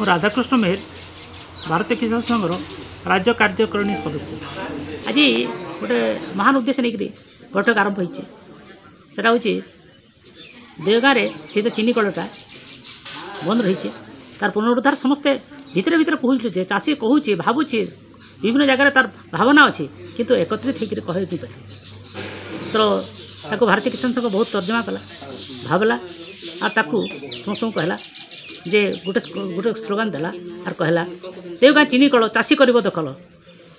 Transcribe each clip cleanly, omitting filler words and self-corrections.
राधाकृष्ण मेहर भारतीय किसान संघर राज्य कार्यकारिणी सदस्य आज गोटे महान उद्देश्य नहीं बैठक आरंभ होता हूँ देवगाँ से चीनी कलटा बंद रही तार पुनरुद्धार समस्ते भितर भितर कहूचे चाषी कहूचे भावुचे विभिन्न जगह तार भावना अच्छी किंतु एकत्रित होकर कह तो भारतीय किसान संघ बहुत तर्जमा कला भावला और समस्त कहला जे गोटे गोटे स्लोगान देला और कहला देवगाँ चीनी कल चाषी कर दखल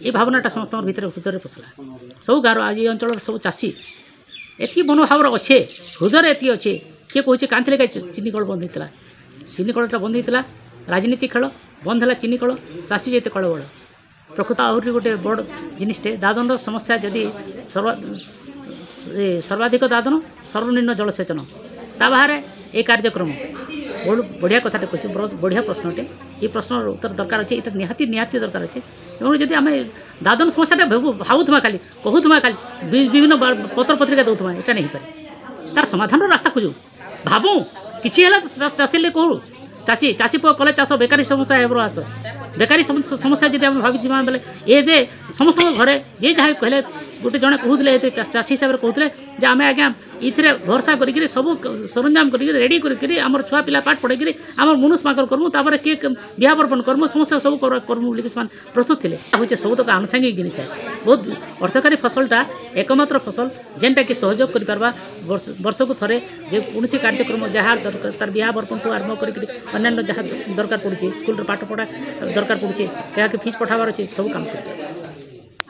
ये भावनाटा समस्त भितर हृदय पशला सब गाँव आज ये अंचल सब चाषी एति मनोभाव अच्छे हृदय एति अच्छे किए कहे कांथले का चीनी कल बंद होता चीनी कलटा बंद होता राजनीति खेल बंद है चीनी कल चाषी जेते कल बड़ प्रकृत आहरी गोटे बड़ जिनिसटे दादन समस्या जदि सर्वाधिक दादन सर्वनिम्न जलसेचन ता बाहर ये कार्यक्रम बहुत बढ़िया कथाटे कहे बढ़िया प्रश्नटे ये प्रश्न उत्तर दरकार अच्छे ये निहाती निहाती दरकार अच्छे तेणु जब आम दादन समस्या भावुमा खाली कहूमा खाली विभिन्न पत्र पत्रिका दौथुमा यहाँ नहीं पारे तार समाधान रास्ता खोजु भावु कि चाषी कहूँ चाषी चाषी पुआ कले चाष बेकारी समस्या हे आस बेकारी समस्या जब आम भावी बेले ये समस्त घरे ये जहाँ कहले गोटे जड़े कहते चाषी हिसाब से कहते आम आज्ञा ये भरसा कर सब सरंजाम कर रेडी कर छुआ पिला पाठ पढ़े आम मनुष्य माकर करमु तापर किए बिहा बर्पण करमु समस्त सब करमु बोलिक से प्रस्तुत थे हूँ सब तक आनुषंगिक जिनिस बहुत अर्थकारी फसलटा एकमात्र फसल जेनटा कि सहयोग कर वर्ष को थे कौन कार्यक्रम जहाँ दरकार तार बिहा बर्पण को आरंभ कर जहाँ दरकार पड़े स्कूल पाठ पढ़ा दरकार पड़े क्या फीस पठाबार अच्छे सब काम कर